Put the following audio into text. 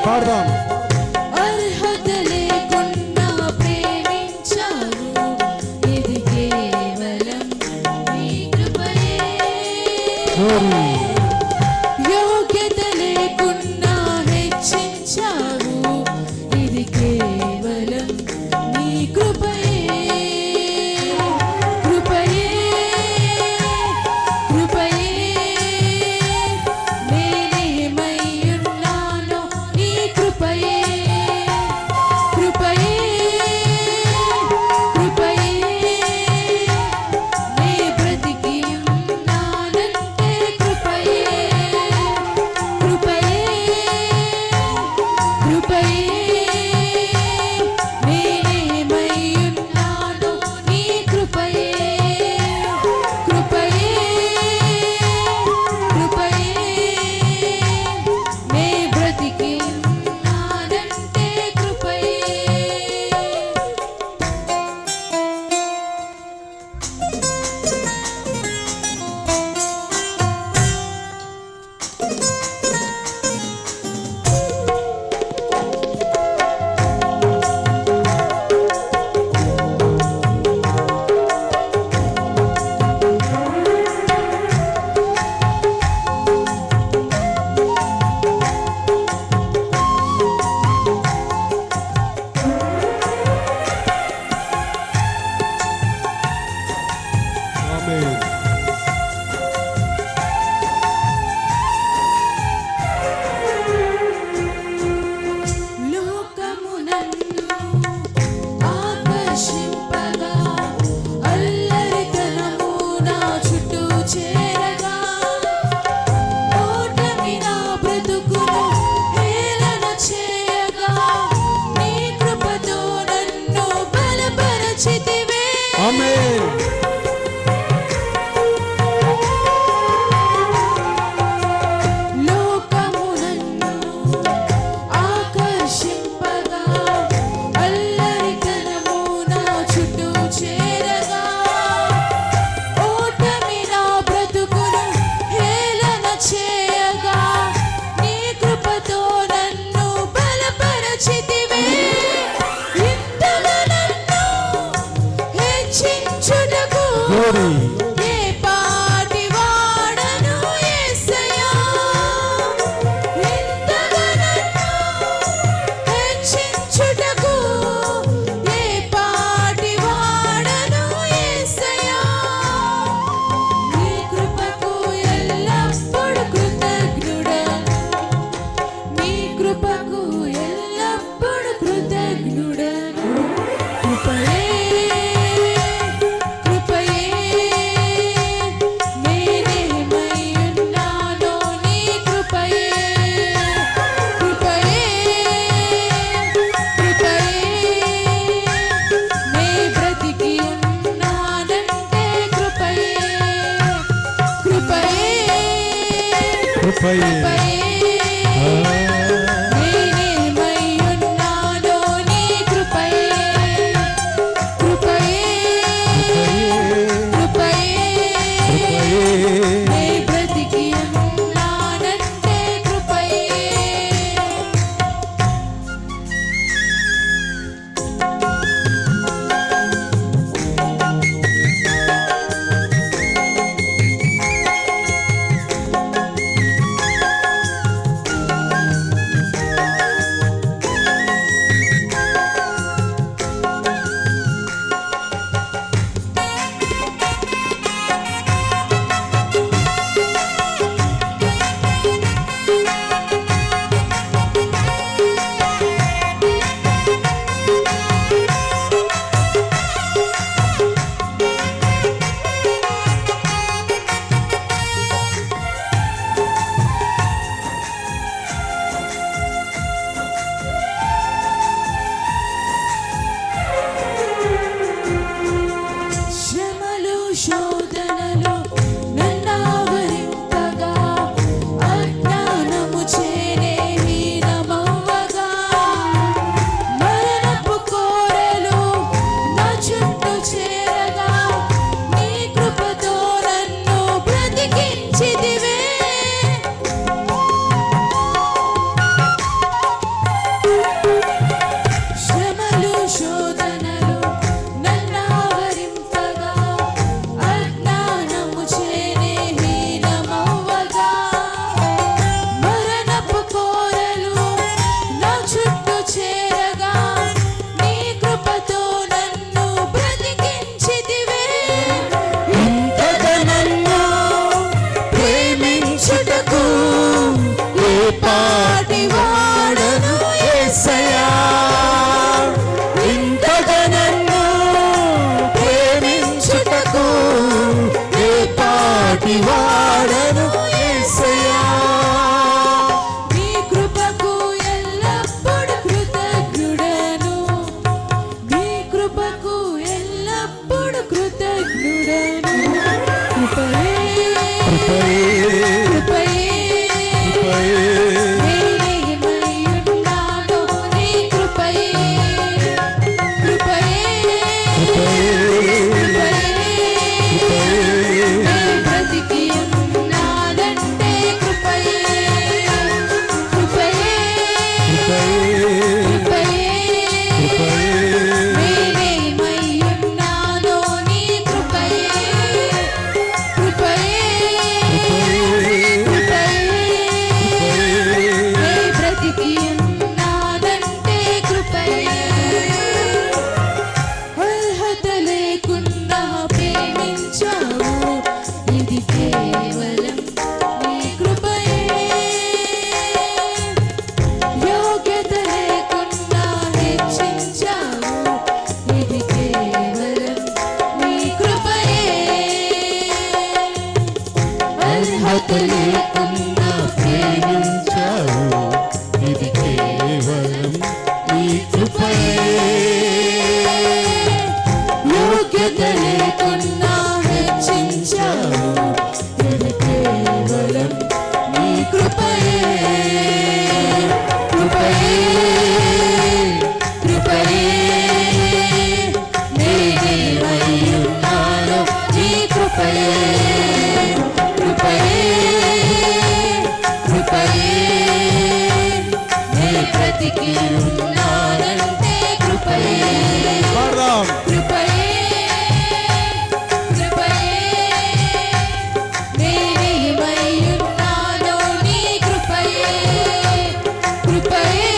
పాడదాం. అర్హత లేకున్నా ప్రేమించావు, ఇది కేవలం నీ కృపయే. యోగ్యత లేకున్నా హెచ్చించావు, ఇది కేవలం నీ కృపయే. కృపయే కృపయే నేనేమయ్యున్నానో నీ కృపయే. కృపయే కృపయే నే బ్రతికి ఉన్నానంటే కృపయే. కృపయే కృపయే నేనేమయ్యున్నానో నీ కృపయే. కృపయే కృపయే నే బ్రతికి ఉన్నానంటే కృపయే. ఆమేన్. లోకము నన్ను ఆకర్షింపగా, అల్లరితనము నా చుట్టూ చేరగా, ఓటమి నా బ్రతుకును హేళన చేయగా, నీ కృపతో నన్ను బలపరచితివే. ఆమేన్. లోకము నన్ను ఆకర్షింపగా, అల్లరితనము నా చుట్టూ చేరగా, ఓటమి నా బ్రతుకును హేళన చేయగా, నీ కృపతో నన్ను బలపరచితివే. ఇంతగా నన్ను హెచ్చించుటకు Glory. ఏ పాటి వాడను యేసయ్యా. ఇంతగా నన్ను హెచ్చించుటకు ఏ పాటి వాడను యేసయ్యా. నీ కృపకు ఎల్లప్పుడూ కృతజ్ఞుడను, నీ కృపకు ఎల్లప్పుడూ కృతజ్ఞుడను. కృపయే కృపయే నేనేమయ్యున్నానో నీ కృపయే. కృపయే కృపయే నే బ్రతికి ఉన్నానంటే కృపయే. కృపయే కృపయే. నేనేమయ్యున్నానో నీ కృపయే. కృపయే కృపయే నే బ్రతికి ఉన్నానంటే కృపయే. కృపయే నేనేమయ్యున్నానో నీ కృపయే కృపయే నే బ్రతికి ఉన్నానంటే కృపయే కృపయే నేనేమయ్యున్నానో నీ కృపయే కృపయే నే బ్రతికి ఉన్నానంటే కృపయే అర్హత లేకుండా ప్రేమించావు ఇది కేవలం నీ కృపయే యోగ్యత లేకుండా హెచ్చించావు ఇది కేవలం నీ కృపయే అర్హత లేకుండా ప్రేమించావు ఇది కేవలం నీ కృపయే యోగ్యత లేకుండా హెచ్చించావు ఇది కేవలం నీ కృపయే కృపయే నేనేమయ్యున్నానో నీ కృపయే నే బ్రతికి ఉన్నానంటే కృపయే పాడదాం. నేనేమయ్యున్నానో నీ కృపయే కృపయే